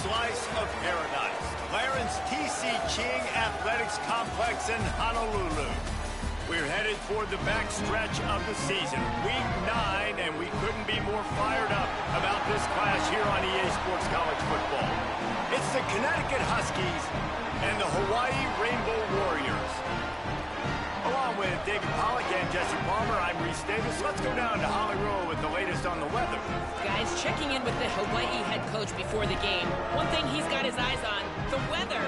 slice of paradise. Clarence T.C. Ching Athletics Complex in Honolulu. We're headed toward the backstretch of the season, Week 9, and we couldn't be more fired up about this clash here on EA Sports College Football. It's the Connecticut Huskies and the Hawaii Rainbow Warriors. Along with David Pollack and Jesse Palmer, I'm Reese Davis. Let's go down to Hollywood with the latest on the weather. Guys, checking in with the Hawaii head coach before the game. One thing he's got his eyes on, the weather.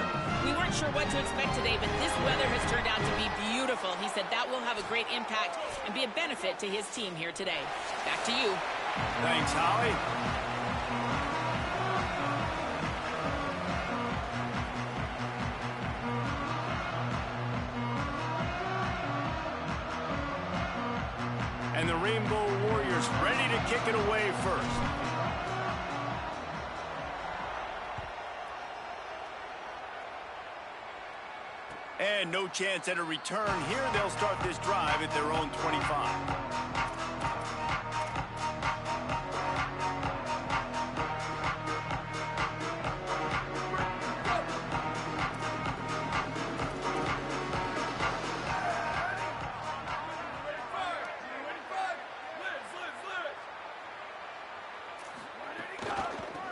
We weren't sure what to expect today, but this weather has turned out to be beautiful. He said that will have a great impact and be a benefit to his team here today. Back to you. Thanks, Holly. And the Rainbow Warriors ready to kick it away first. And no chance at a return here. They'll start this drive at their own 25.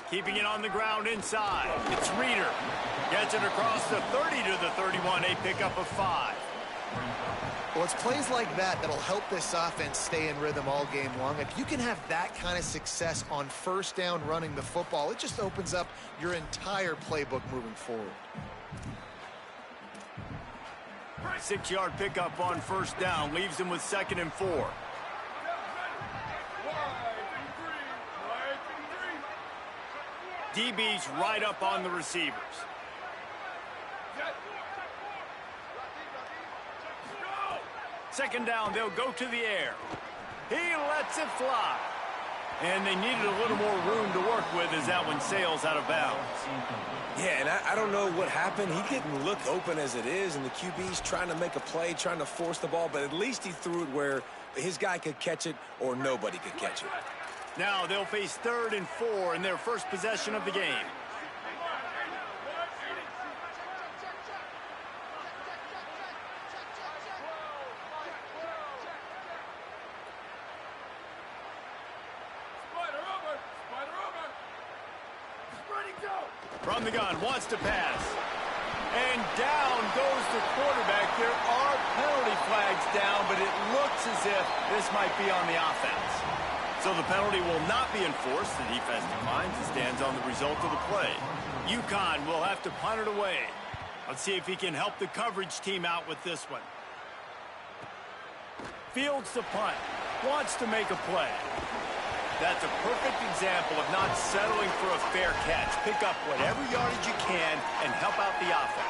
Keeping it on the ground inside. It's Reeder. Gets it across the 30 to the 31. A pickup of 5. Well, it's plays like that that'll help this offense stay in rhythm all game long. If you can have that kind of success on first down running the football, it just opens up your entire playbook moving forward. 6-yard pickup on first down. Leaves them with 2nd and 4. DB's right up on the receivers. Second down, they'll go to the air. He lets it fly. And they needed a little more room to work with as that one sails out of bounds. Yeah, and I don't know what happened. He didn't look open as it is, and the QB's trying to make a play, trying to force the ball, but at least he threw it where his guy could catch it or nobody could catch it. Now they'll face 3rd and 4 in their first possession of the game. From the gun, wants to pass. And down goes the quarterback. There are penalty flags down, but it looks as if this might be on the offense. So the penalty will not be enforced. The defense declines and stands on the result of the play. UCONN will have to punt it away. Let's see if he can help the coverage team out with this one. Fields the punt. Wants to make a play. That's a perfect example of not settling for a fair catch. Pick up whatever yardage you can and help out the offense.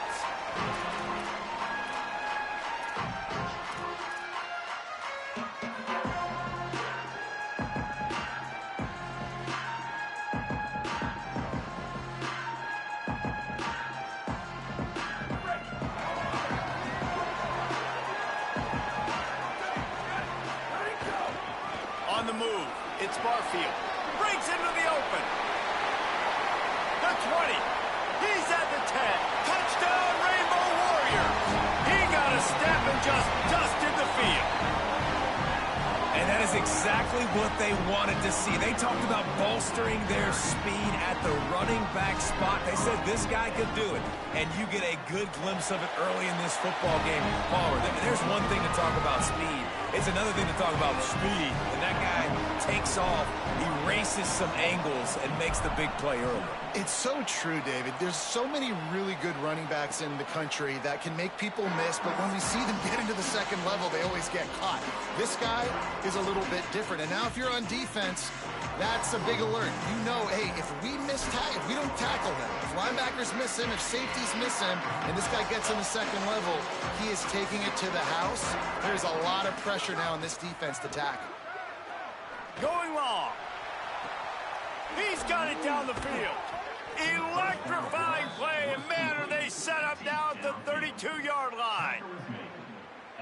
On the move, it's Barfield. Breaks into the open. The 20. He's at the 10. Touchdown, Rainbow Warriors. He got a step and just dusted the field. And that is exactly what they wanted to see. They talked about bolstering their speed at the running back spot. They said this guy could do it. And you get a good glimpse of it early in this football game. Palmer, there's one thing to talk about speed. It's another thing to talk about speed. And that guy takes off, erases some angles, and makes the big play early. It's so true, David. There's so many really good running backs in the country that can make people miss, but when we see them get into the second level, they always get caught. This guy is a little bit different. And now if you're on defense, that's a big alert. You know, hey, if we don't tackle him, if linebackers miss him, if safeties miss him, and this guy gets in the second level, he is taking it to the house. There's a lot of pressure now in this defense to tackle. Going long. He's got it down the field. Electrifying play, and man, are they set up now at the 32-yard line.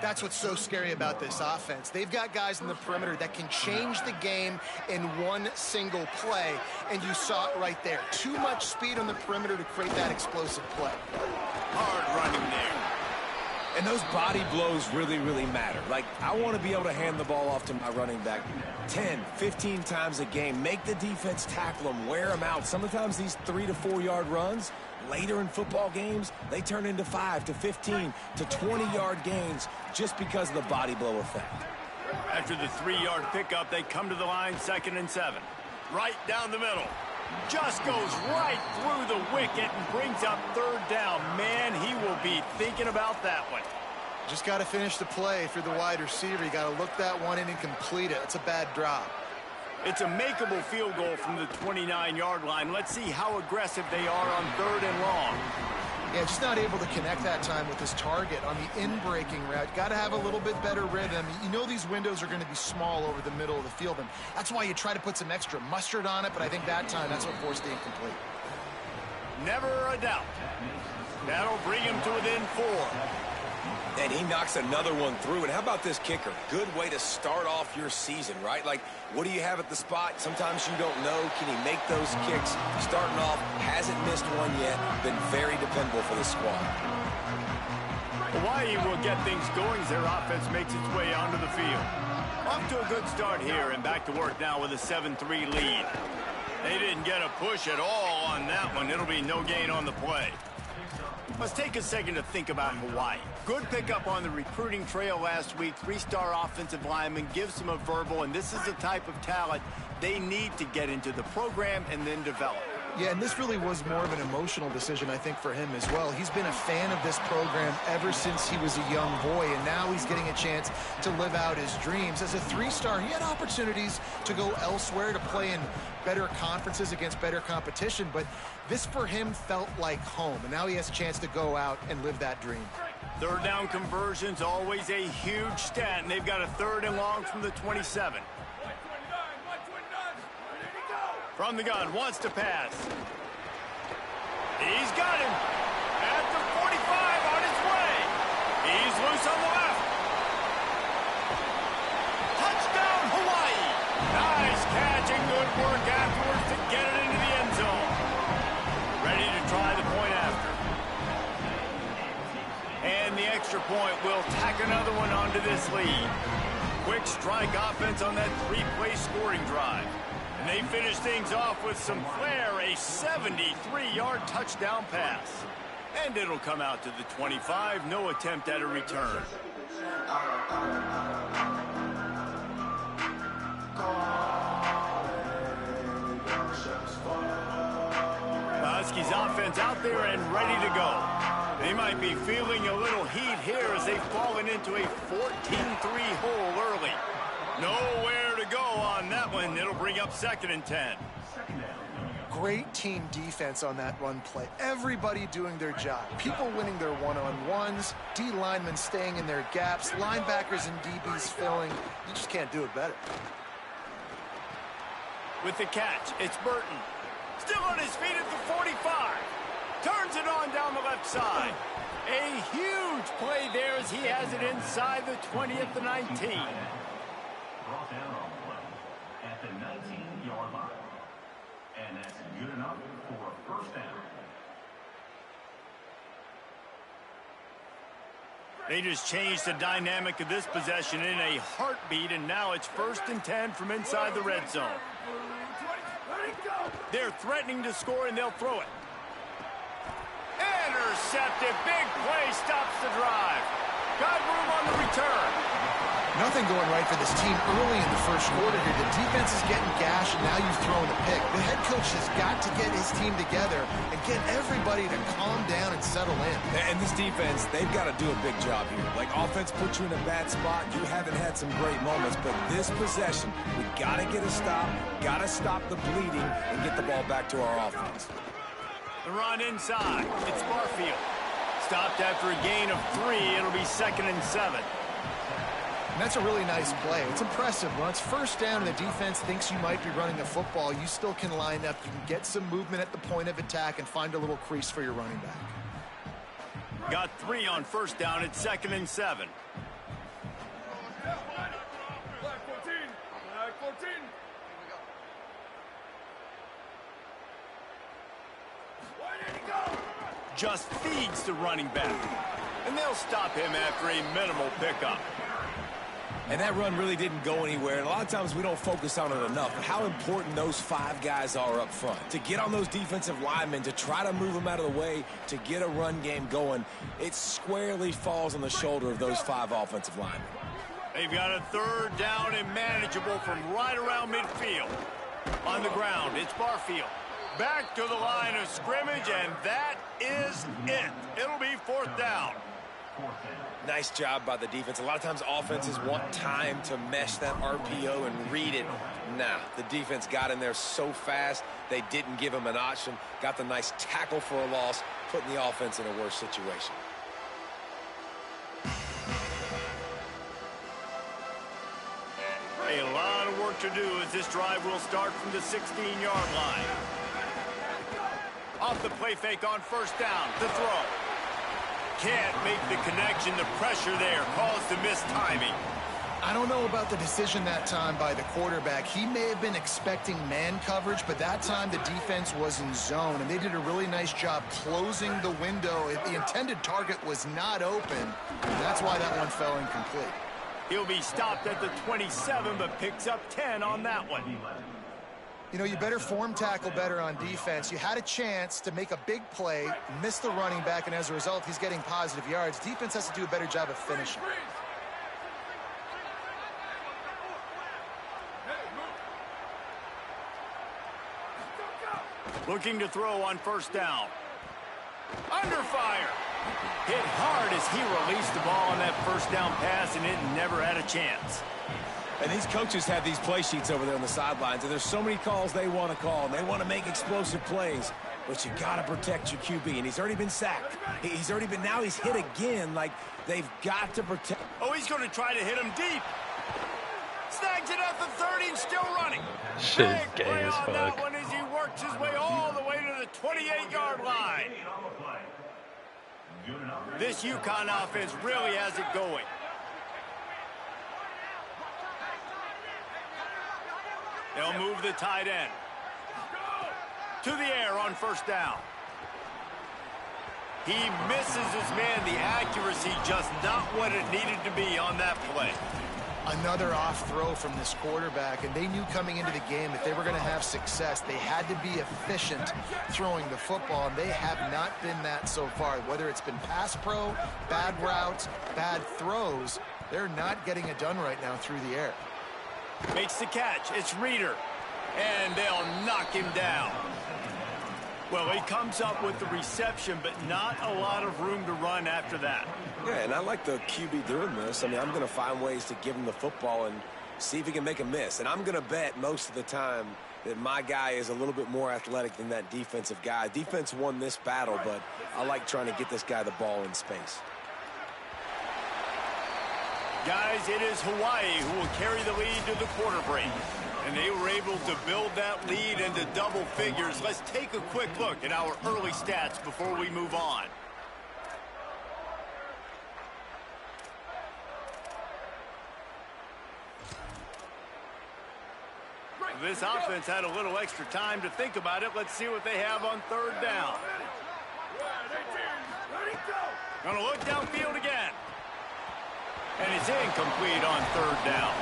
That's what's so scary about this offense. They've got guys in the perimeter that can change the game in one single play, and you saw it right there. Too much speed on the perimeter to create that explosive play. Hard running there. And those body blows really, really matter. Like, I want to be able to hand the ball off to my running back 10, 15 times a game. Make the defense tackle them, wear them out. Sometimes these 3 to 4 yard runs, later in football games, they turn into 5 to 15 to 20-yard gains just because of the body blow effect. After the 3-yard pickup, they come to the line 2nd and 7. Right down the middle. Just goes right through the wicket and brings up 3rd down. Man, he will be thinking about that one. Just got to finish the play. If you're the wide receiver, you got to look that one in and complete it. It's a bad drop. It's a makeable field goal from the 29-yard line. Let's see how aggressive they are on 3rd and long. Yeah, just not able to connect that time with his target on the in-breaking route. Got to have a little bit better rhythm. You know these windows are going to be small over the middle of the field, and that's why you try to put some extra mustard on it, but I think that time that's what forced the incomplete. Never a doubt. That'll bring him to within 4. And he knocks another one through. And how about this kicker? Good way to start off your season, right? Like, what do you have at the spot? Sometimes you don't know. Can he make those kicks? Starting off, hasn't missed one yet. Been very dependable for the squad. Hawaii will get things going as their offense makes its way onto the field. Off to a good start here and back to work now with a 7-3 lead. They didn't get a push at all on that one. It'll be no gain on the play. Let's take a second to think about Hawaii. Good pickup on the recruiting trail last week. 3-star offensive lineman gives them a verbal, and this is the type of talent they need to get into the program and then develop. Yeah, and this really was more of an emotional decision, I think, for him as well. He's been a fan of this program ever since he was a young boy, and now he's getting a chance to live out his dreams. As a 3-star, he had opportunities to go elsewhere, to play in better conferences against better competition, but this for him felt like home, and now he has a chance to go out and live that dream. 3rd down conversion's always a huge stat, and they've got a 3rd and long from the 27. From the gun, wants to pass. He's got him. At the 45 on his way. He's loose on the left. Touchdown, Hawaii. Nice catch and good work afterwards to get it into the end zone. Ready to try the point after. And the extra point will tack another one onto this lead. Quick strike offense on that 3-play scoring drive. And they finish things off with some flair, a 73-yard touchdown pass. And it'll come out to the 25, no attempt at a return. Huskies offense out there and ready to go. They might be feeling a little heat here as they've fallen into a 14-3 hole early. Nowhere to go on that one. It'll bring up 2nd and 10. Great team defense on that run play. Everybody doing their job. People winning their one-on-ones, D linemen staying in their gaps, linebackers and DBs filling. You just can't do it better. With the catch, it's Burton. Still on his feet at the 45. Turns it on down the left side. A huge play there as he has it inside the 20 at the 19. Brought down on play at the 19-yard line. And that's good enough for a 1st down. They just changed the dynamic of this possession in a heartbeat, and now it's 1st and 10 from inside the red zone. They're threatening to score, and they'll throw it. Intercepted. Big play stops the drive. Got room on the return. Nothing going right for this team early in the 1st quarter here. The defense is getting gashed, and now you've thrown a pick. The head coach has got to get his team together and get everybody to calm down and settle in. And this defense, they've got to do a big job here. Like, offense puts you in a bad spot. You haven't had some great moments, but this possession, we got to get a stop, got to stop the bleeding, and get the ball back to our offense. The run inside. It's Barfield. Stopped after a gain of 3. It'll be 2nd and 7. And that's a really nice play. It's impressive. When it's 1st down and the defense thinks you might be running the football, you still can line up. You can get some movement at the point of attack and find a little crease for your running back. Got 3 on 1st down. It's 2nd and 7. just feeds the running back. And they'll stop him after a minimal pickup. And that run really didn't go anywhere. And a lot of times we don't focus on it enough. But how important those 5 guys are up front. To get on those defensive linemen, to try to move them out of the way, to get a run game going, it squarely falls on the shoulder of those 5 offensive linemen. They've got a 3rd down and manageable from right around midfield. On the ground, it's Barfield. Back to the line of scrimmage, and that is it. It'll be 4th down. Nice job by the defense. A lot of times offenses want time to mesh that RPO and read it. Nah, the defense got in there so fast, they didn't give him an option. Got the nice tackle for a loss, putting the offense in a worse situation. A lot of work to do as this drive will start from the 16-yard line. Off the play fake on 1st down. The throw. Can't make the connection. The pressure there caused the missed timing. I don't know about the decision that time by the quarterback. He may have been expecting man coverage, but that time the defense was in zone, and they did a really nice job closing the window. The intended target was not open, and that's why that one fell incomplete. He'll be stopped at the 27, but picks up 10 on that one. You know, you better form tackle better on defense. You had a chance to make a big play, miss the running back, and as a result, he's getting positive yards. Defense has to do a better job of finishing. Looking to throw on 1st down. Under fire. Hit hard as he released the ball on that 1st down pass, and it never had a chance. And these coaches have these play sheets over there on the sidelines, and there's so many calls they want to call, and they want to make explosive plays. But you got to protect your QB, and he's already been sacked. Now he's hit again. Like, they've got to protect. Oh, he's going to try to hit him deep. Snags it at the 30 and still running. Shit's Big gay play as on fuck. that one as he works his way all the way to the 28-yard line. This UConn offense really has it going. They'll move the tight end. To the air on 1st down. He misses his man. The accuracy just not what it needed to be on that play. Another off throw from this quarterback, and they knew coming into the game if they were going to have success, they had to be efficient throwing the football, and they have not been that so far. Whether it's been pass pro, bad routes, bad throws, they're not getting it done right now through the air. Makes the catch. It's Reeder. And they'll knock him down. Well, he comes up with the reception, but not a lot of room to run after that. Yeah, and I like the QB doing this. I mean, I'm going to find ways to give him the football and see if he can make a miss. And I'm going to bet most of the time that my guy is a little bit more athletic than that defensive guy. Defense won this battle, but I like trying to get this guy the ball in space. Guys, it is Hawaii who will carry the lead to the quarter break. And they were able to build that lead into double figures. Let's take a quick look at our early stats before we move on. This offense had a little extra time to think about it. Let's see what they have on 3rd down. Gonna look downfield again. And it's incomplete on 3rd down.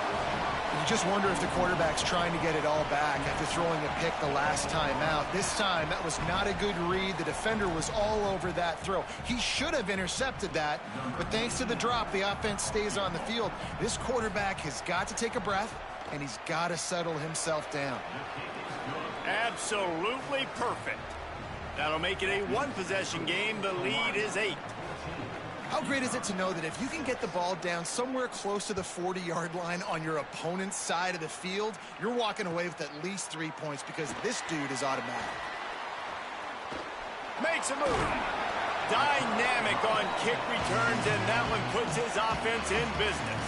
You just wonder if the quarterback's trying to get it all back after throwing a pick the last time out. This time, that was not a good read. The defender was all over that throw. He should have intercepted that, but thanks to the drop, the offense stays on the field. This quarterback has got to take a breath, and he's got to settle himself down. Absolutely perfect. That'll make it a 1-possession game. The lead is 8. How great is it to know that if you can get the ball down somewhere close to the 40-yard line on your opponent's side of the field, you're walking away with at least 3 points because this dude is automatic. Makes a move. Dynamic on kick returns, and that one puts his offense in business.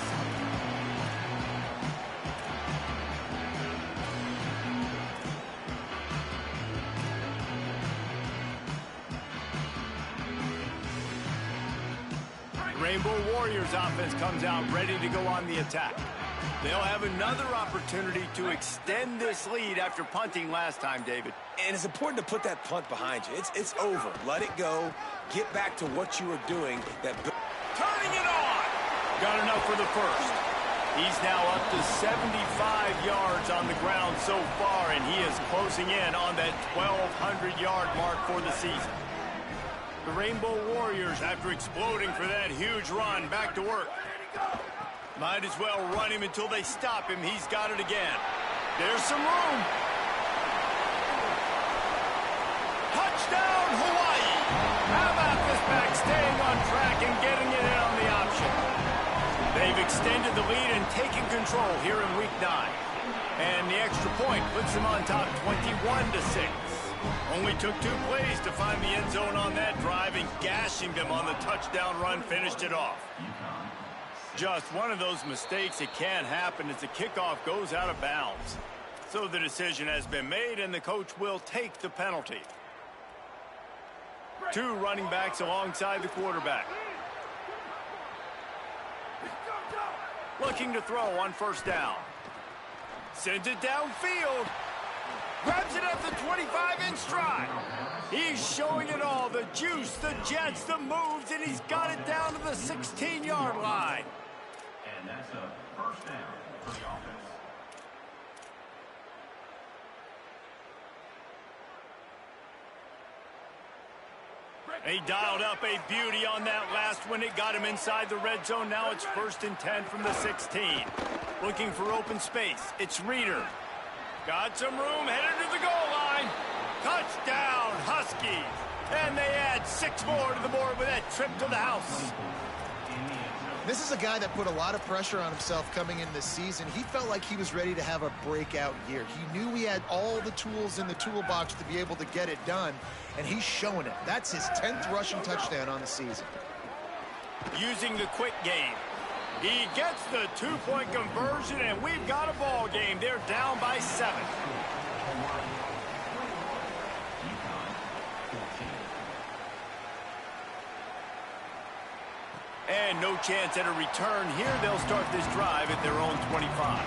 Rainbow Warriors offense comes out ready to go on the attack. They'll have another opportunity to extend this lead after punting last time, David. And it's important to put that punt behind you. It's over. Let it go. Get back to what you were doing. Turning it on! Got enough for the first. He's now up to 75 yards on the ground so far, and he is closing in on that 1,200-yard mark for the season. The Rainbow Warriors, after exploding for that huge run, back to work. Might as well run him until they stop him. He's got it again. There's some room. Touchdown, Hawaii! How about this back staying on track and getting it in on the option? They've extended the lead and taken control here in Week 9. And the extra point puts them on top 21-6. Only took 2 plays to find the end zone on that drive, and gashing them on the touchdown run finished it off. Just one of those mistakes that can happen as the kickoff goes out of bounds. So the decision has been made, and the coach will take the penalty. 2 running backs alongside the quarterback. Looking to throw on first down. Sends it downfield. Grabs it at the 25 in stride. He's showing it all. The juice, the jets, the moves, and he's got it down to the 16-yard line. And that's a first down for the offense. He dialed up a beauty on that last one. It got him inside the red zone. Now it's 1st and 10 from the 16. Looking for open space. It's Reeder. Got some room, headed to the goal line. Touchdown, Huskies. And they add 6 more to the board with that trip to the house. This is a guy that put a lot of pressure on himself coming in this season. He felt like he was ready to have a breakout year. He knew he had all the tools in the toolbox to be able to get it done, and he's showing it. That's his 10th rushing touchdown on the season. Using the quick game. He gets the 2-point conversion, and we've got a ball game. They're down by 7. And no chance at a return here. They'll start this drive at their own 25.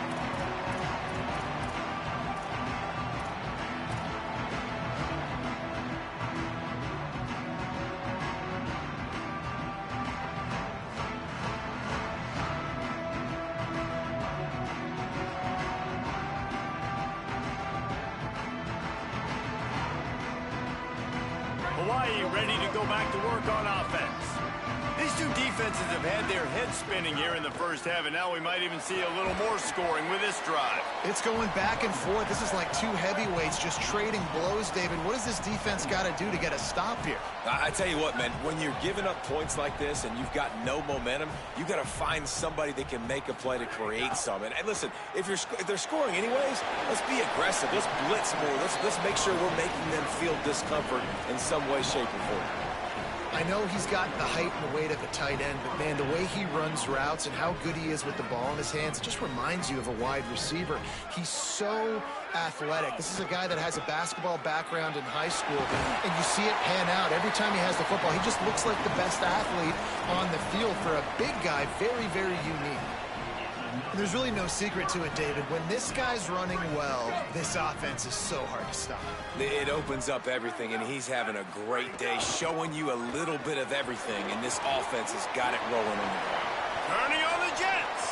Hawaii ready to go back to work on offense. These 2 defenses have had their heads spinning here in the first half, and now we might even see a little more scoring with this drive. It's going back and forth. This is like 2 heavyweights just trading blows, David. What does this defense got to do to get a stop here? I tell you what, man, when you're giving up points like this and you've got no momentum, you got to find somebody that can make a play to create some. And listen, if they're scoring anyways, let's be aggressive. Let's blitz more. Let's make sure we're making them feel discomfort in some way, shape, or form. I know he's got the height and the weight of a tight end, but, man, the way he runs routes and how good he is with the ball in his hands, it just reminds you of a wide receiver. He's so athletic. This is a guy that has a basketball background in high school, and you see it pan out. Every time he has the football, he just looks like the best athlete on the field. For a big guy, very, very unique. There's really no secret to it, David. When this guy's running well, this offense is so hard to stop. It opens up everything, and he's having a great day, showing you a little bit of everything, and this offense has got it rolling on the ground. Turning on the Jets.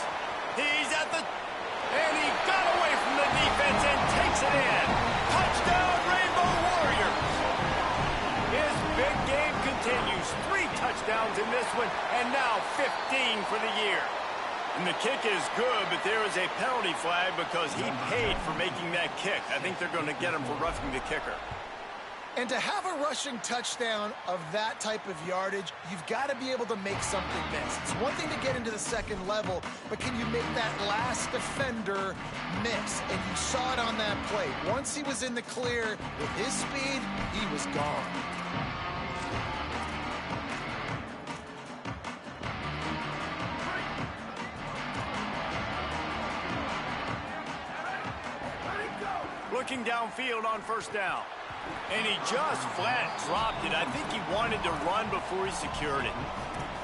He's at the... And he got away from the defense and takes it in. Touchdown, Rainbow Warriors. His big game continues. 3 touchdowns in this one, and now 15 for the year. And the kick is good, but there is a penalty flag because he paid for making that kick. I think they're going to get him for roughing the kicker. And to have a rushing touchdown of that type of yardage, you've got to be able to make something miss. It's one thing to get into the second level, but can you make that last defender miss? And you saw it on that play. Once he was in the clear with his speed, he was gone. Looking downfield on first down. And he just flat dropped it. I think he wanted to run before he secured it.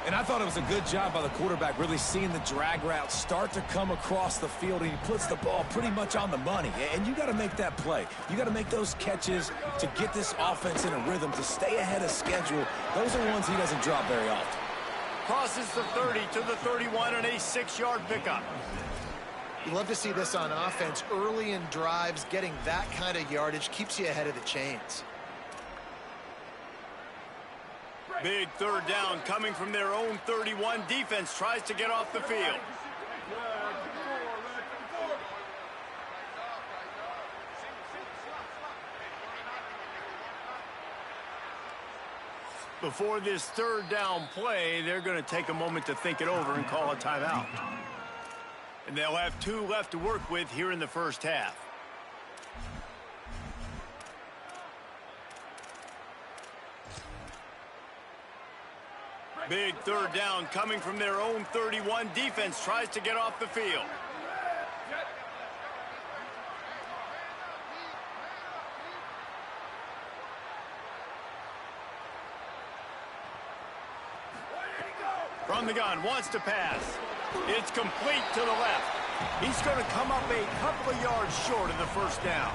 And I thought it was a good job by the quarterback, really seeing the drag route start to come across the field, and he puts the ball pretty much on the money. And you got to make that play. You got to make those catches to get this offense in a rhythm, to stay ahead of schedule. Those are ones he doesn't drop very often. Crosses the 30 to the 31 and a 6-yard pickup. You love to see this on offense. Early in drives, getting that kind of yardage keeps you ahead of the chains. Big third down coming from their own 31. Defense tries to get off the field. Before this third down play, they're going to take a moment to think it over and call a timeout. And they'll have 2 left to work with here in the first half. Big third down coming from their own 31. Defense tries to get off the field. From the gun, wants to pass. It's complete to the left. He's going to come up a couple of yards short of the first down.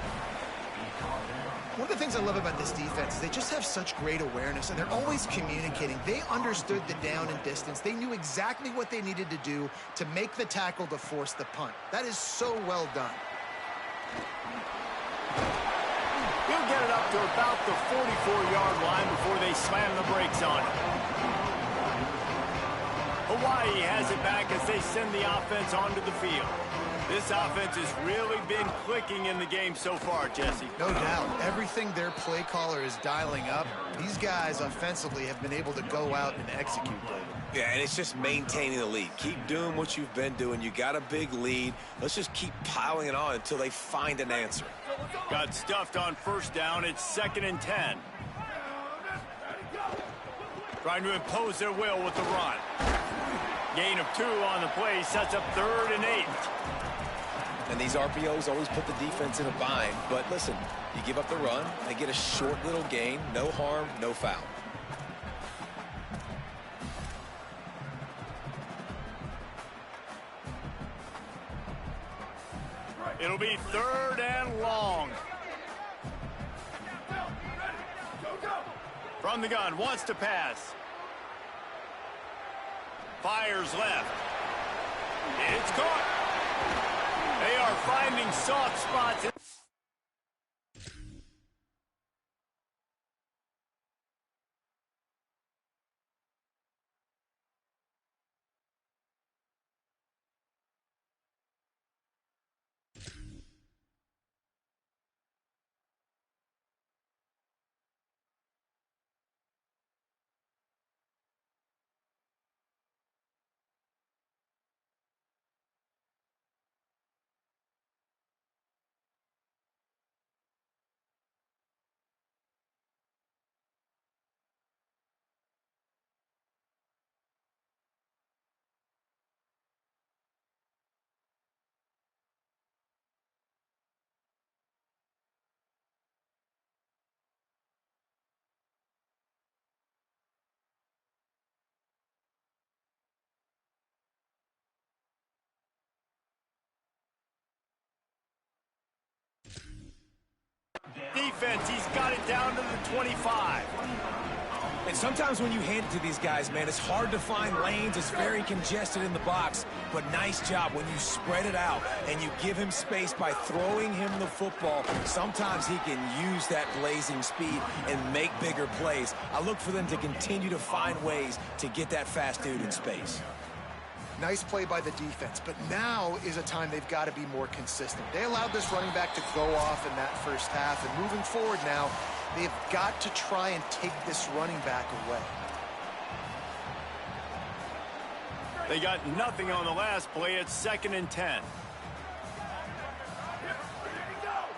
One of the things I love about this defense is they just have such great awareness, and they're always communicating. They understood the down and distance. They knew exactly what they needed to do to make the tackle to force the punt. That is so well done. He'll get it up to about the 44-yard line before they slam the brakes on it. Hawaii has it back as they send the offense onto the field. This offense has really been clicking in the game so far, Jesse. No doubt. Everything their play caller is dialing up, these guys offensively have been able to go out and execute, David. Yeah, and it's just maintaining the lead. Keep doing what you've been doing. You got a big lead. Let's just keep piling it on until they find an answer. Got stuffed on first down. It's 2nd and 10. Trying to impose their will with the run. Gain of 2 on the play sets up 3rd and 8. And these RPOs always put the defense in a bind. But listen, you give up the run, they get a short little gain, no harm, no foul. It'll be 3rd and long. From the gun, wants to pass. Fires left. It's caught. They are finding soft spots. Defense, he's got it down to the 25. And sometimes when you hand it to these guys, man, it's hard to find lanes. It's very congested in the box. But nice job when you spread it out and you give him space by throwing him the football. Sometimes he can use that blazing speed and make bigger plays. I look for them to continue to find ways to get that fast dude in space. Nice play by the defense, but now is a time they've got to be more consistent. They allowed this running back to go off in that first half, and moving forward now, they've got to try and take this running back away. They got nothing on the last play. It's 2nd and 10.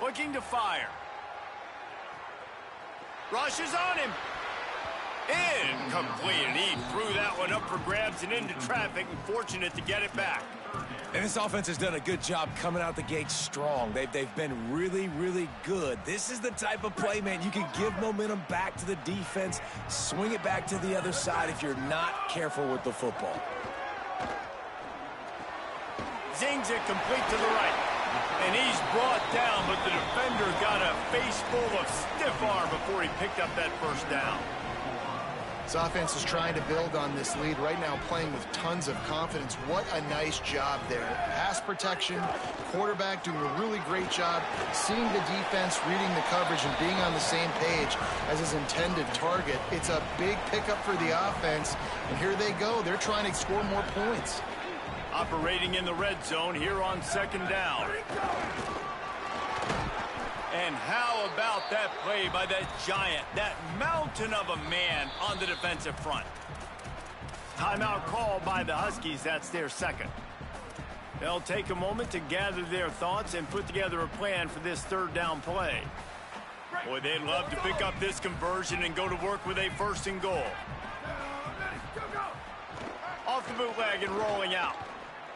Looking to fire. Rushes on him. Incomplete, and he threw that one up for grabs and into traffic, and fortunate to get it back. And this offense has done a good job coming out the gate strong. They've been really, really good. This is the type of play, man, you can give momentum back to the defense, swing it back to the other side if you're not careful with the football. Zings it complete to the right. And he's brought down, but the defender got a face full of stiff arm before he picked up that first down. This offense is trying to build on this lead right now, playing with tons of confidence. What a nice job there. Pass protection, quarterback doing a really great job, seeing the defense, reading the coverage, and being on the same page as his intended target. It's a big pickup for the offense, and here they go. They're trying to score more points. Operating in the red zone here on second down. And how about that play by that giant, that mountain of a man on the defensive front? Timeout called by the Huskies. That's their second. They'll take a moment to gather their thoughts and put together a plan for this third down play. Boy, they'd love to pick up this conversion and go to work with a first and goal. Off the bootleg and rolling out.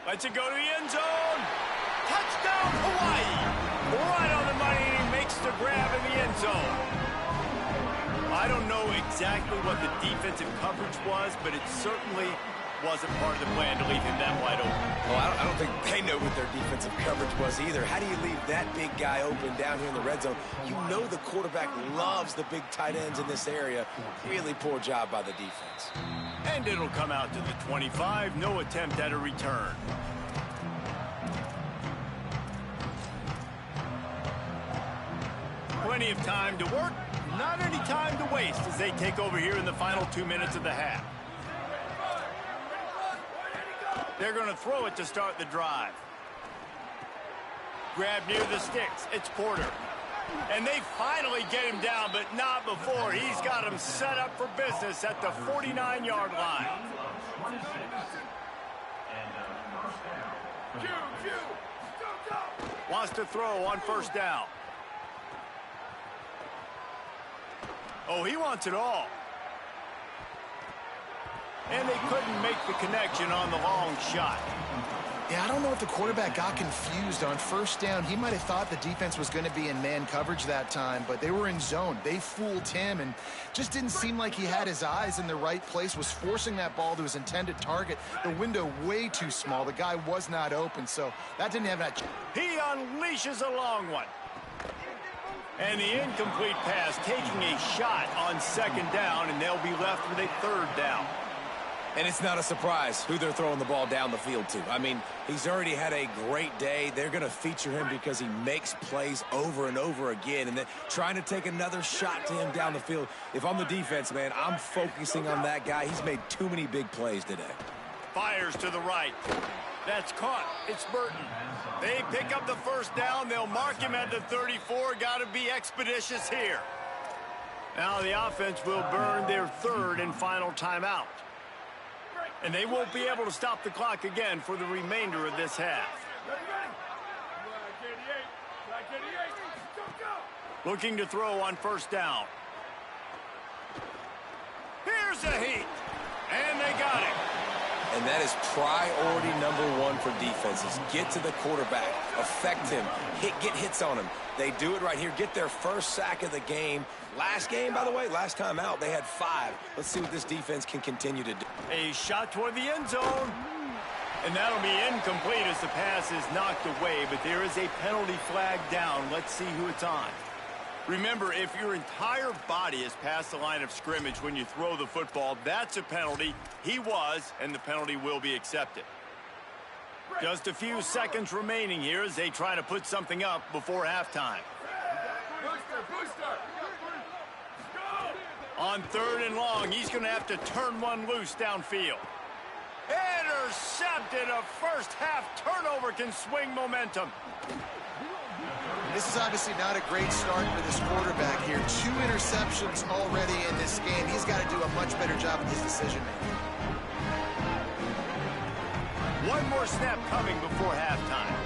Lets it go to the end zone. Touchdown, Hawaii. Right on the money, and he makes the grab in the end zone. I don't know exactly what the defensive coverage was, but it certainly wasn't part of the plan to leave him that wide open. Well, I don't think they know what their defensive coverage was either. How do you leave that big guy open down here in the red zone? You know the quarterback loves the big tight ends in this area. Really poor job by the defense. And it'll come out to the 25. No attempt at a return. Plenty of time to work, not any time to waste as they take over here in the final 2 minutes of the half. They're going to throw it to start the drive. Grab near the sticks. It's Porter. And they finally get him down, but not before. He's got him set up for business at the 49-yard line. Wants to throw on first down. Oh, he wants it all. And they couldn't make the connection on the long shot. Yeah, I don't know if the quarterback got confused on first down. He might have thought the defense was going to be in man coverage that time, but they were in zone. They fooled him and just didn't seem like he had his eyes in the right place, was forcing that ball to his intended target. The window way too small. The guy was not open, so that didn't have that. He unleashes a long one. And the incomplete pass taking a shot on second down, and they'll be left with a third down. And it's not a surprise who they're throwing the ball down the field to. I mean, he's already had a great day. They're going to feature him because he makes plays over and over again. And then trying to take another shot to him down the field. If I'm the defense, man, I'm focusing on that guy. He's made too many big plays today. Fires to the right. That's caught. It's Burton. They pick up the first down. They'll mark him at the 34. Got to be expeditious here. Now the offense will burn their third and final timeout. And they won't be able to stop the clock again for the remainder of this half. Looking to throw on first down. Here's a heat. And they got it. And that is priority #1 for defenses. Get to the quarterback. Affect him. Get hits on him. They do it right here. Get their first sack of the game. Last game, by the way, last time out, they had 5. Let's see what this defense can continue to do. A shot toward the end zone. And that'll be incomplete as the pass is knocked away, but there is a penalty flag down. Let's see who it's on. Remember, if your entire body is past the line of scrimmage when you throw the football, that's a penalty. He was, and the penalty will be accepted. Just a few seconds remaining here as they try to put something up before halftime. On third and long, he's going to have to turn one loose downfield. Intercepted. A first half turnover can swing momentum. This is obviously not a great start for this quarterback here. 2 interceptions already in this game. He's got to do a much better job with his decision-making. One more snap coming before halftime.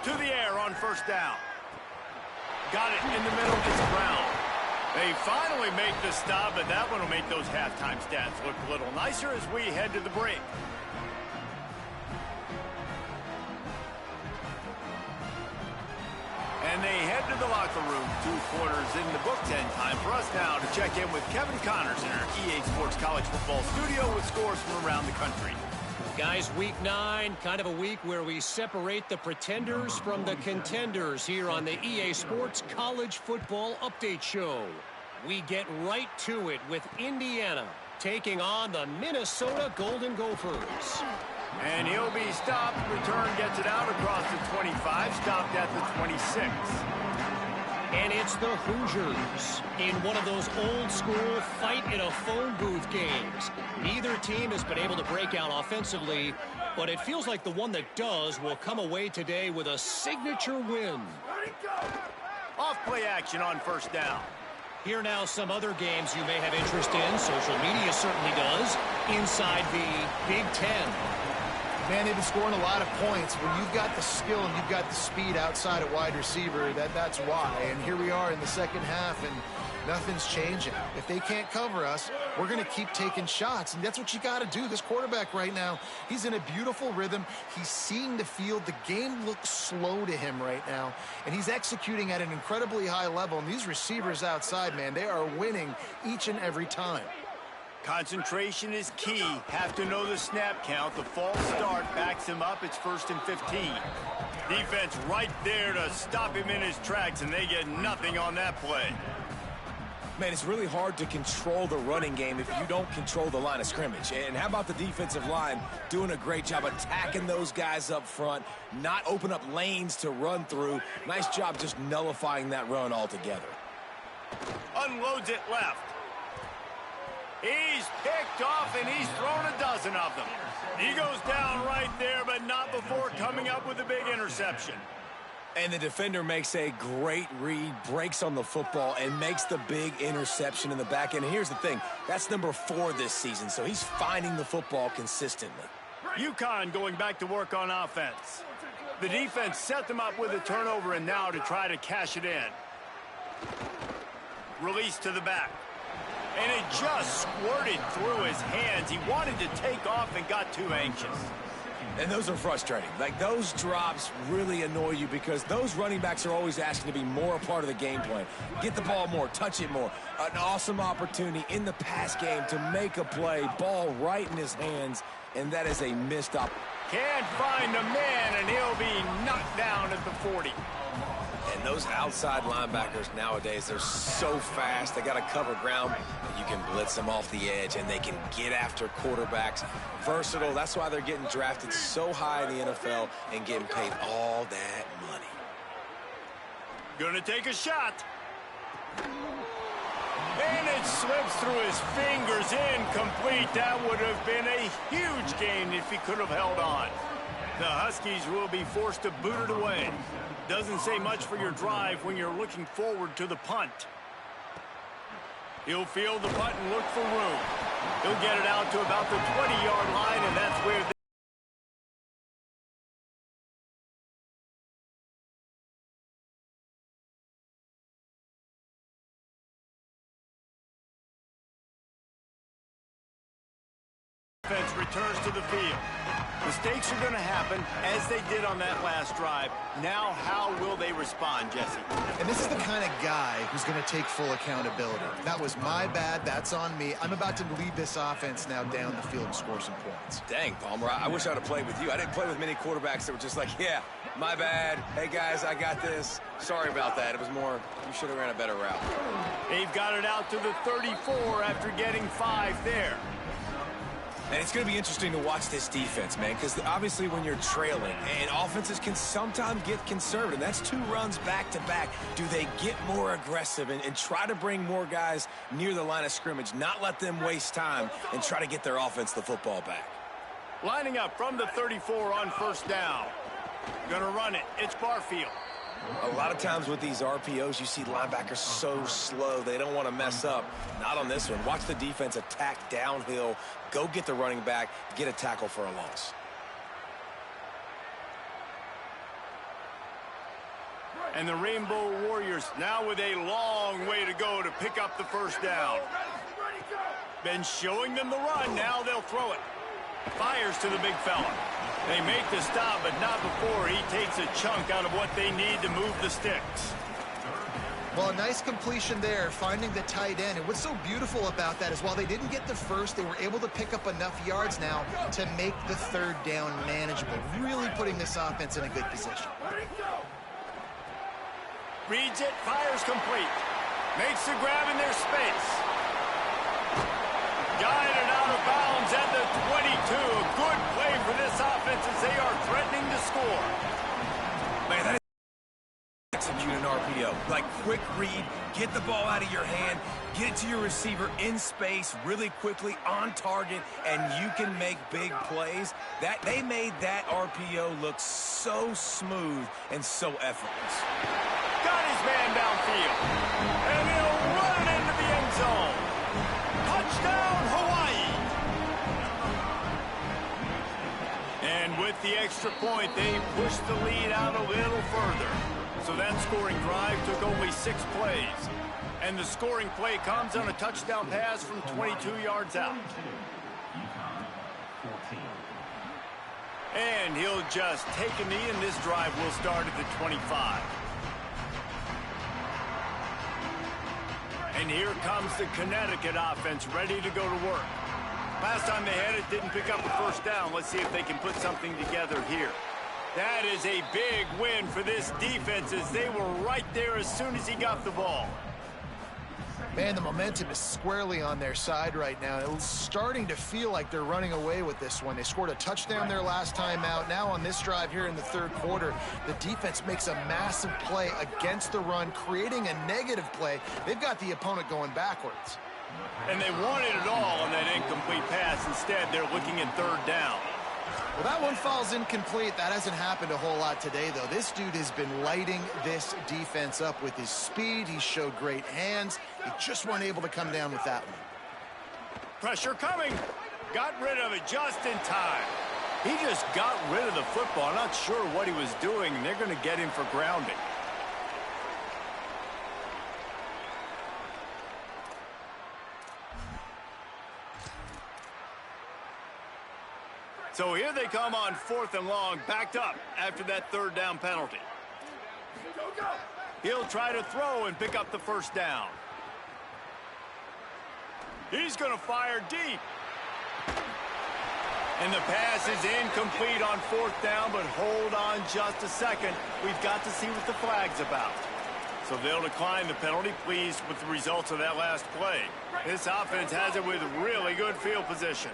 To the air on first down. Got it in the middle. It's Brown. They finally make the stop, but that one will make those halftime stats look a little nicer as we head to the break. And they head to the locker room, 2 quarters in the books, and time for us now to check in with Kevin Connors in our EA Sports College Football studio with scores from around the country. Guys, week 9, kind of a week where we separate the pretenders from the contenders here on the EA Sports College Football Update Show. We get right to it with Indiana taking on the Minnesota Golden Gophers. And he'll be stopped. Return gets it out across the 25, stopped at the 26. And it's the Hoosiers in one of those old-school fight-in-a-phone booth games. Neither team has been able to break out offensively, but it feels like the one that does will come away today with a signature win. Off-play action on first down. Here now some other games you may have interest in. Social media certainly does. Inside the Big Ten. Man, they've been scoring a lot of points. When you've got the skill and you've got the speed outside at wide receiver, that's why. And here we are in the second half, and nothing's changing. If they can't cover us, we're going to keep taking shots, and that's what you got to do. This quarterback right now, he's in a beautiful rhythm. He's seeing the field. The game looks slow to him right now, and he's executing at an incredibly high level. And these receivers outside, man, they are winning each and every time. Concentration is key. Have to know the snap count. The false start backs him up. It's 1st and 15. Defense right there to stop him in his tracks, and they get nothing on that play. Man, it's really hard to control the running game if you don't control the line of scrimmage. And how about the defensive line doing a great job attacking those guys up front, not open up lanes to run through. Nice job just nullifying that run altogether. Unloads it left. He's picked off, and he's thrown a dozen of them. He goes down right there, but not before coming up with a big interception. And the defender makes a great read, breaks on the football, and makes the big interception in the back end. And here's the thing, that's number 4 this season, so he's finding the football consistently. UCONN going back to work on offense. The defense set them up with a turnover, and now to try to cash it in. Release to the back. And it just squirted through his hands. He wanted to take off and got too anxious. And those are frustrating. Like, those drops really annoy you because those running backs are always asking to be more a part of the game plan. Get the ball more, touch it more. An awesome opportunity in the pass game to make a play. Ball right in his hands, and that is a missed op. Can't find a man, and he'll be knocked down at the 40. And those outside linebackers nowadays, they're so fast. They got to cover ground. You can blitz them off the edge, and they can get after quarterbacks. Versatile. That's why they're getting drafted so high in the NFL and getting paid all that money. Gonna take a shot. And it slips through his fingers, incomplete. That would have been a huge gain if he could have held on. The Huskies will be forced to boot it away. Doesn't say much for your drive when you're looking forward to the punt. He'll field the punt and look for room. He'll get it out to about the 20-yard line, and that's where defense returns to the field. Mistakes are going to happen, as they did on that last drive. Now, how will they respond, Jesse? And this is the kind of guy who's going to take full accountability. That was my bad. That's on me. I'm about to lead this offense now down the field and score some points. Dang, Palmer, I wish I would have played with you. I didn't play with many quarterbacks that were just like, yeah, my bad. Hey, guys, I got this. Sorry about that. It was more, you should have ran a better route. They've got it out to the 34 after getting 5 there. And it's going to be interesting to watch this defense, man, because obviously when you're trailing, and offenses can sometimes get conservative. That's 2 runs back-to-back. Do they get more aggressive and try to bring more guys near the line of scrimmage, not let them waste time, and try to get their offense the football back? Lining up from the 34 on first down. Gonna run it. It's Barfield. A lot of times with these RPOs, you see linebackers so slow, they don't want to mess up. Not on this one. Watch the defense attack downhill, go get the running back, get a tackle for a loss. And the Rainbow Warriors now with a long way to go to pick up the first down. Been showing them the run. Now they'll throw it. Fires to the big fella. They make the stop, but not before he takes a chunk out of what they need to move the sticks. Well, a nice completion there, finding the tight end. And what's so beautiful about that is while they didn't get the first, they were able to pick up enough yards now to make the third down manageable, really putting this offense in a good position. Reads it, fires complete. Makes the grab in their space. Guided out of bounds at the 22. A good play for this offense as they are threatening to score. Man, that is execute an RPO. Like, quick read, get the ball out of your hand, get it to your receiver in space really quickly, on target, and you can make big plays. They made that RPO look so smooth and so effortless. Got his man downfield. And he'll run it into the end zone. Touchdown, Hawaii. And with the extra point, they pushed the lead out a little further. So that scoring drive took only 6 plays. And the scoring play comes on a touchdown pass from 22 yards out. And he'll just take a knee, and this drive will start at the 25. And here comes the Connecticut offense ready to go to work. Last time they had it, didn't pick up a first down. Let's see if they can put something together here. That is a big win for this defense as they were right there as soon as he got the ball. Man, the momentum is squarely on their side right now. It's starting to feel like they're running away with this one. They scored a touchdown their last time out. Now on this drive here in the third quarter, the defense makes a massive play against the run, creating a negative play. They've got the opponent going backwards. And they wanted it all on that incomplete pass. Instead, they're looking at third down. Well, that one falls incomplete. That hasn't happened a whole lot today, though. This dude has been lighting this defense up with his speed. He showed great hands. He just weren't able to come down with that one. Pressure coming. Got rid of it just in time. He just got rid of the football. I'm not sure what he was doing, and they're going to get him for grounding. So here they come on 4th and long, backed up after that third down penalty. He'll try to throw and pick up the first down. He's going to fire deep. And the pass is incomplete on 4th down, but hold on just a second. We've got to see what the flag's about. So they'll decline the penalty, pleased with the results of that last play. This offense has it with really good field position.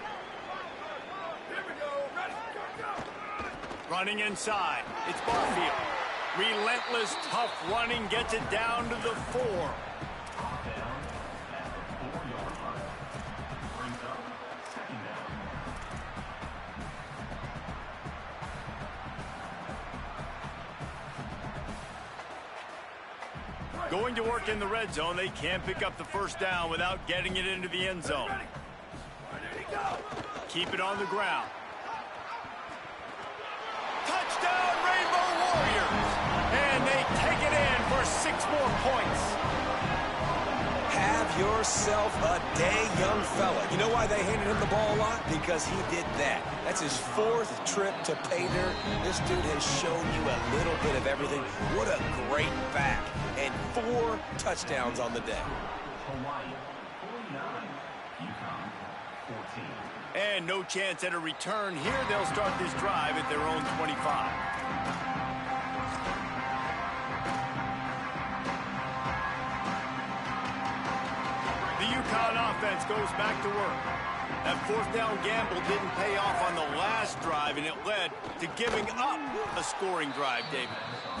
Running inside. It's Barfield. Relentless, tough running gets it down to the 4. Going to work in the red zone. They can't pick up the first down without getting it into the end zone. Keep it on the ground. Touchdown, Rainbow Warriors! And they take it in for 6 more points. Have yourself a day, young fella. You know why they handed him the ball a lot? Because he did that. That's his 4th trip to pay dirt. This dude has shown you a little bit of everything. What a great back. And 4 touchdowns on the day. Hawaii 49, UCONN 14. And no chance at a return here. They'll start this drive at their own 25. The UConn offense goes back to work. That 4th down gamble didn't pay off on the last drive, and it led to giving up a scoring drive, David.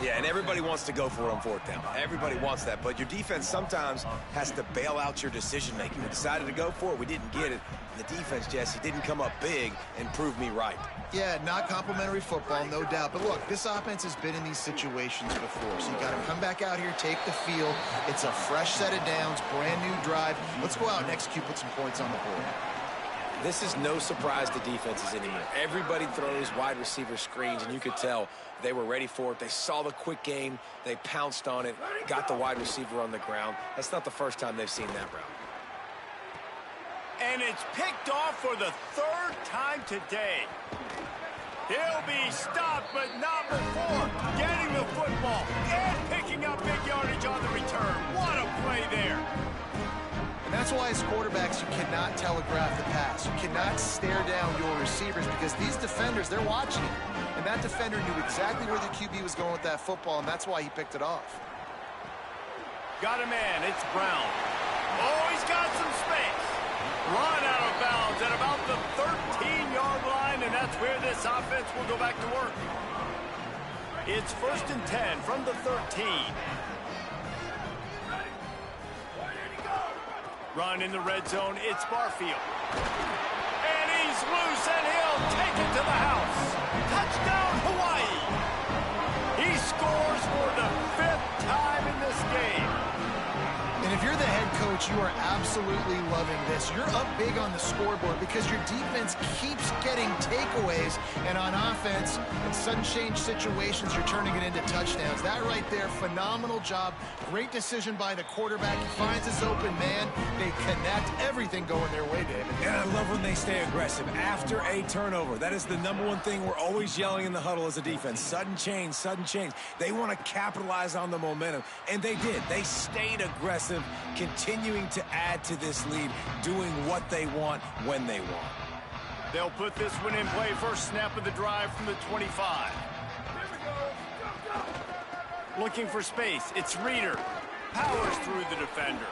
Yeah, and everybody wants to go for it on 4th down. Everybody wants that, but your defense sometimes has to bail out your decision-making. We decided to go for it. We didn't get it. The defense, Jesse, didn't come up big and prove me right. Yeah, not complimentary football, no doubt. But look, this offense has been in these situations before, so you got to come back out here, take the field. It's a fresh set of downs, brand new drive. Let's go out and execute, put some points on the board. This is no surprise to defenses anymore. Everybody throws wide receiver screens, and you could tell they were ready for it. They saw the quick game. They pounced on it, got the wide receiver on the ground. That's not the first time they've seen that route. And it's picked off for the third time today. He'll be stopped, but not before getting the football and picking up big yardage on the return. What a play there. And that's why as quarterbacks, you cannot telegraph the pass. You cannot stare down your receivers because these defenders, they're watching it. And that defender knew exactly where the QB was going with that football, and that's why he picked it off. Got a man. It's Brown. Oh, he's got some space. Run out of bounds at about the 13-yard line, and that's where this offense will go back to work. It's 1st and 10 from the 13. Run in the red zone. It's Barfield. And he's loose, and he'll take it to the house. Touchdown, Hawaii. He scores for the 5th time in this game. And if you're the head coach, you are absolutely loving this. You're up big on the scoreboard because your defense keeps getting takeaways, and on offense, in sudden change situations, you're turning it into touchdowns. That right there, phenomenal job. Great decision by the quarterback. He finds his open man. They connect. Everything going their way, David. And I love when they stay aggressive after a turnover. That is the #1 thing we're always yelling in the huddle as a defense. Sudden change, sudden change. They want to capitalize on the momentum, and they did. They stayed aggressive, continuing to add to this lead, doing what they want when they want. They'll put this one in play. First snap of the drive from the 25. Looking for space. It's Reeder. Powers through the defender.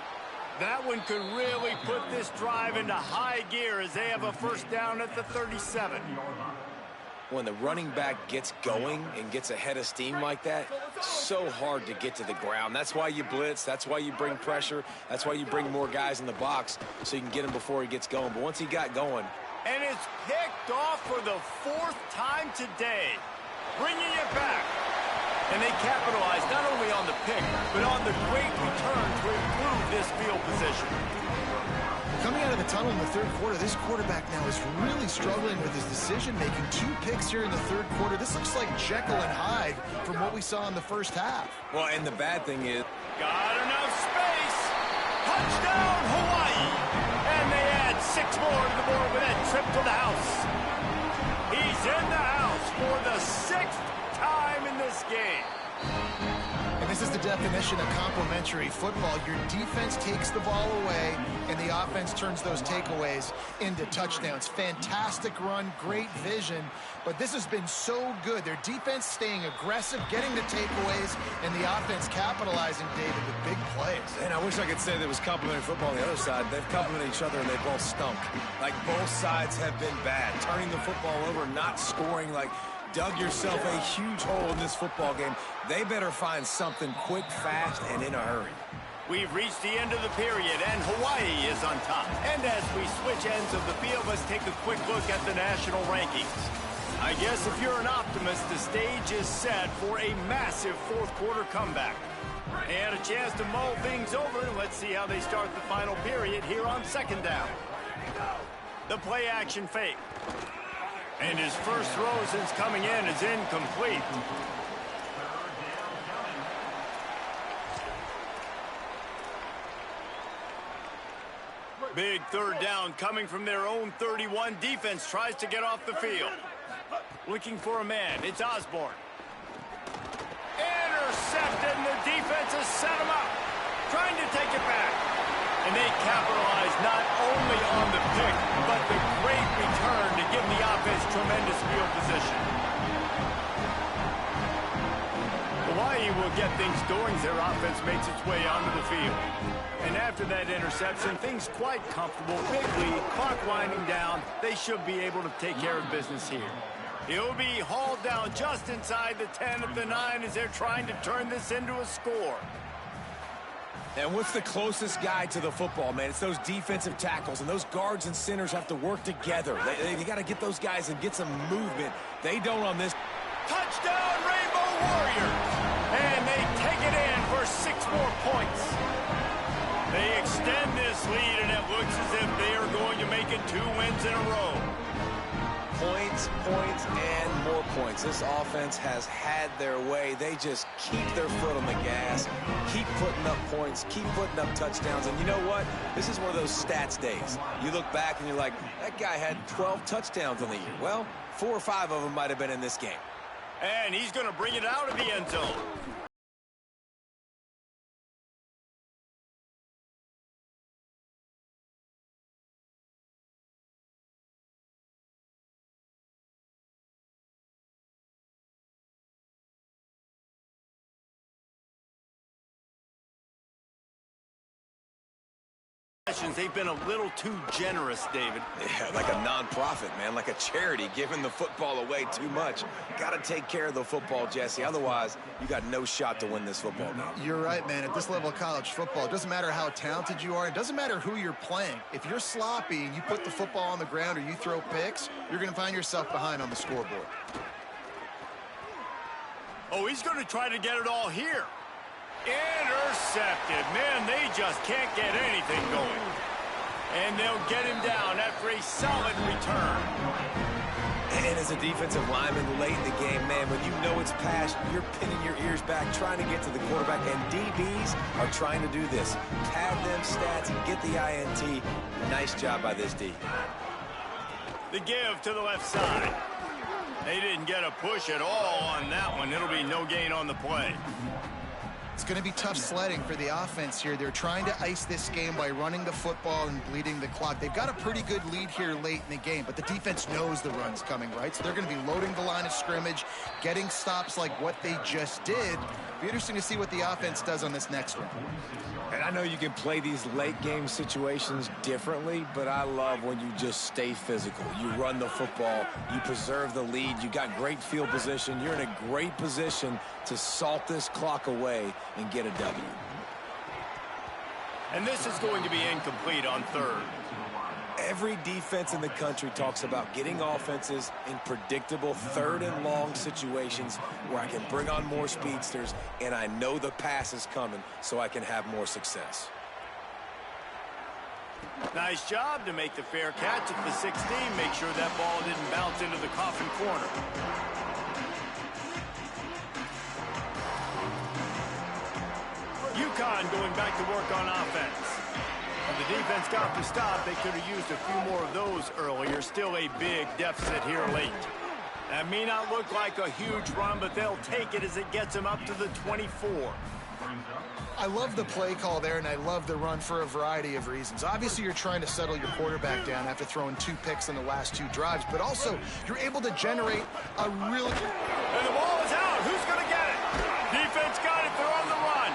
That one could really put this drive into high gear as they have a first down at the 37. When the running back gets going and gets ahead of steam like that, so hard to get to the ground. That's why you blitz. That's why you bring pressure. That's why you bring more guys in the box so you can get him before he gets going. But once he got going. And it's picked off for the 4th time today. Bringing it back. And they capitalize not only on the pick, but on the great return to improve this field position. Coming out of the tunnel in the 3rd quarter, this quarterback now is really struggling with his decision-making. 2 picks here in the 3rd quarter. This looks like Jekyll and Hyde from what we saw in the first half. Well, and the bad thing is... Got enough space. Touchdown, Hawaii. And they add 6 more to the board with that trip to the house. He's in the house for the 6th time in this game. And this is the definition of complementary football. Your defense takes the ball away, and the offense turns those takeaways into touchdowns. Fantastic run, great vision, but this has been so good. Their defense staying aggressive, getting the takeaways, and the offense capitalizing, David, with big plays. And I wish I could say there was complementary football on the other side. They've complemented each other, and they both stunk. Like, both sides have been bad. Turning the football over, not scoring, like... Dug yourself a huge hole in this football game. They better find something quick, fast, and in a hurry. We've reached the end of the period, and Hawaii is on top. And as we switch ends of the field, let's take a quick look at the national rankings. I guess if you're an optimist, the stage is set for a massive 4th quarter comeback. They had a chance to mull things over. Let's see how they start the final period here on 2nd down. The play action fake. And his first throw since coming in is incomplete. Big 3rd down coming from their own 31. Defense tries to get off the field. Looking for a man. It's Osborne. Intercepted, and the defense has set him up. Trying to take it back. And they capitalize not only on the pick, but the great return to give the offense tremendous field position. Hawaii will get things going as their offense makes its way onto the field. And after that interception, things quite comfortable. Big lead, clock winding down. They should be able to take care of business here. He'll be hauled down just inside the 10 at the 9 as they're trying to turn this into a score. And what's the closest guy to the football, man? It's those defensive tackles, and those guards and centers have to work together. They got to get those guys and get some movement. They don't on this. Touchdown, Rainbow Warriors! And they take it in for 6 more points. They extend this this lead, and it looks as if they are going to make it 2 wins in a row. Points, points, and more points. This offense has had their way. They just keep their foot on the gas, keep putting up points, keep putting up touchdowns. And you know what? This is one of those stats days. You look back and you're like, that guy had 12 touchdowns on the year. Well, 4 or 5 of them might have been in this game. And he's going to bring it out of the end zone. They've been a little too generous, David. Yeah, like a nonprofit, man, like a charity, giving the football away too much. Got to take care of the football, Jesse. Otherwise, you got no shot to win this football game. You're right, man. At this level of college football, it doesn't matter how talented you are. It doesn't matter who you're playing. If you're sloppy and you put the football on the ground or you throw picks, you're going to find yourself behind on the scoreboard. Oh, he's going to try to get it all here. Intercepted. Man, they just can't get anything going. And they'll get him down after a solid return. And as a defensive lineman late in the game, man, when you know it's past, you're pinning your ears back, trying to get to the quarterback. And DBs are trying to do this. Pad them stats and get the INT. Nice job by this D. The give to the left side. They didn't get a push at all on that one. It'll be no gain on the play. It's going to be tough sledding for the offense here. They're trying to ice this game by running the football and bleeding the clock. They've got a pretty good lead here late in the game, but the defense knows the run's coming, right? So they're going to be loading the line of scrimmage, getting stops like what they just did. Be interesting to see what the offense does on this next one. And I know you can play these late game situations differently, but I love when you just stay physical. You run the football, you preserve the lead, you got great field position, you're in a great position to salt this clock away and get a W. And this is going to be incomplete on third. Every defense in the country talks about getting offenses in predictable third and long situations where I can bring on more speedsters and I know the pass is coming so I can have more success. Nice job to make the fair catch at the 16. Make sure that ball didn't bounce into the coffin corner. UConn going back to work on offense. The defense got the stop. They could have used a few more of those earlier. Still a big deficit here late. That may not look like a huge run, but they'll take it as it gets them up to the 24. I love the play call there, and I love the run for a variety of reasons. Obviously, you're trying to settle your quarterback down after throwing 2 picks in the last 2 drives, but also you're able to generate a really... And the ball is out. Who's going to get it? Defense got it. They're on the run.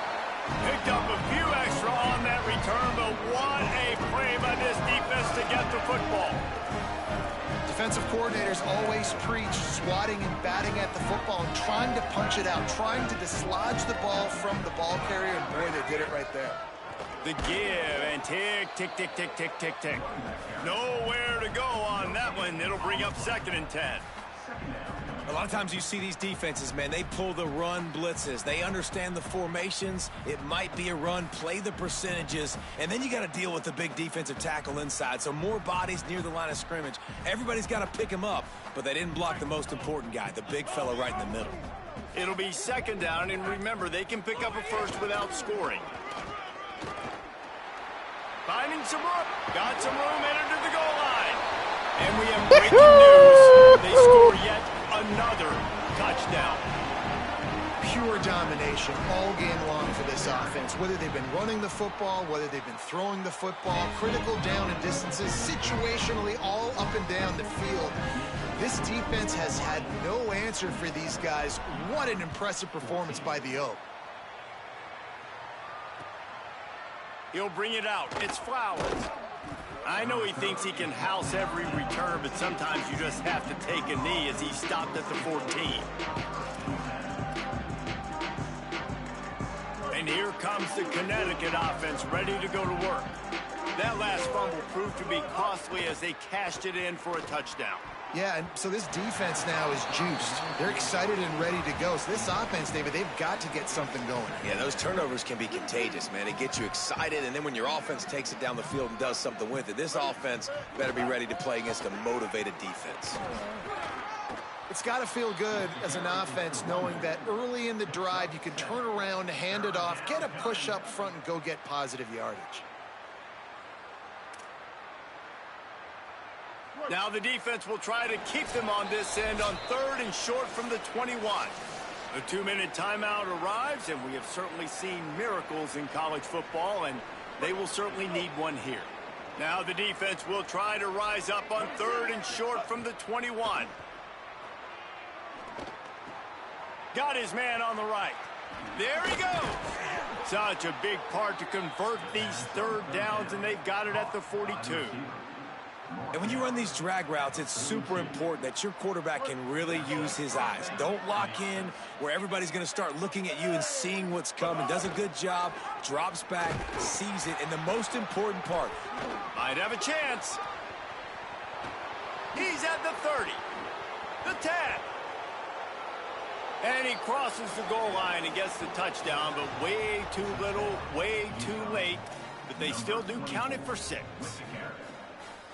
Picked up a few extra on that return, but what a play by this defense to get the football. Defensive coordinators always preach swatting and batting at the football and trying to punch it out, trying to dislodge the ball from the ball carrier, and boy, they did it right there. The give, and tick, tick, tick, tick, tick, tick, tick. Nowhere to go on that one. It'll bring up 2nd and 10. A lot of times you see these defenses, man, they pull the run blitzes. They understand the formations. It might be a run, play the percentages, and then you got to deal with the big defensive tackle inside. So more bodies near the line of scrimmage. Everybody's got to pick him up, but they didn't block the most important guy, the big fella right in the middle. It'll be 2nd down, and remember, they can pick up a first without scoring. Finding some room. Got some room, entered to the goal line. And we have breaking news. They score yet another touchdown. Pure domination all game long for this offense. Whether they've been running the football, whether they've been throwing the football, critical down and distances, situationally all up and down the field. This defense has had no answer for these guys. What an impressive performance by the Oak. He'll bring it out. It's Flowers. I know he thinks he can house every return, but sometimes you just have to take a knee as he stopped at the 14. And here comes the Connecticut offense ready to go to work. That last fumble proved to be costly as they cashed it in for a touchdown. Yeah, and so this defense now is juiced. They're excited and ready to go. So this offense, David, they've got to get something going. Yeah, those turnovers can be contagious, man. They get you excited, and then when your offense takes it down the field and does something with it, this offense better be ready to play against a motivated defense. It's got to feel good as an offense knowing that early in the drive you can turn around, hand it off, get a push up front, and go get positive yardage. Now the defense will try to keep them on this end on 3rd and short from the 21. The 2-minute timeout arrives, and we have certainly seen miracles in college football, and they will certainly need one here. Now the defense will try to rise up on 3rd and short from the 21. Got his man on the right. There he goes. Such a big part to convert these 3rd downs, and they've got it at the 42. And when you run these drag routes, it's super important that your quarterback can really use his eyes. Don't lock in where everybody's going to start looking at you and seeing what's coming. Does a good job, drops back, sees it, and the most important part. Might have a chance. He's at the 30, the 10. And he crosses the goal line and gets the touchdown, but way too little, way too late. But they still do count it for 6.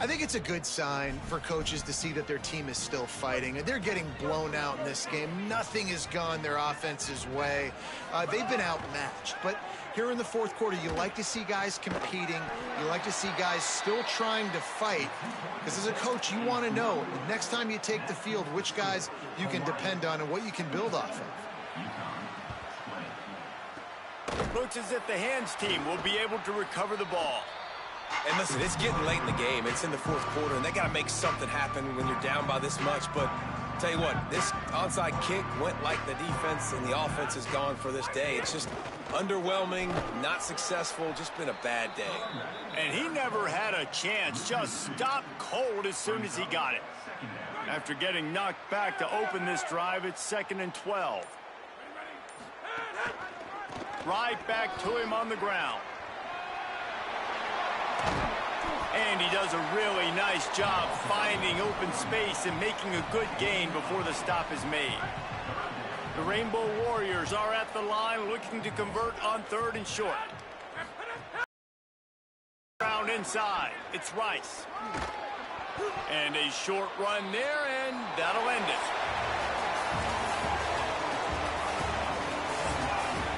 I think it's a good sign for coaches to see that their team is still fighting. They're getting blown out in this game. Nothing has gone their offense's way. They've been outmatched. But here in the 4th quarter, you like to see guys competing. You like to see guys still trying to fight. Because as a coach, you want to know the next time you take the field which guys you can depend on and what you can build off of. Looks as if the hands team will be able to recover the ball. And listen, it's getting late in the game. It's in the 4th quarter, and they got to make something happen when you're down by this much. But tell you what, this onside kick went like the defense and the offense is gone for this day. It's just underwhelming, not successful, just been a bad day. And he never had a chance, just stopped cold as soon as he got it. After getting knocked back to open this drive, it's 2nd and 12. Right back to him on the ground. And he does a really nice job finding open space and making a good gain before the stop is made. The Rainbow Warriors are at the line looking to convert on 3rd and short. Round inside, it's Rice. And a short run there, and that'll end it.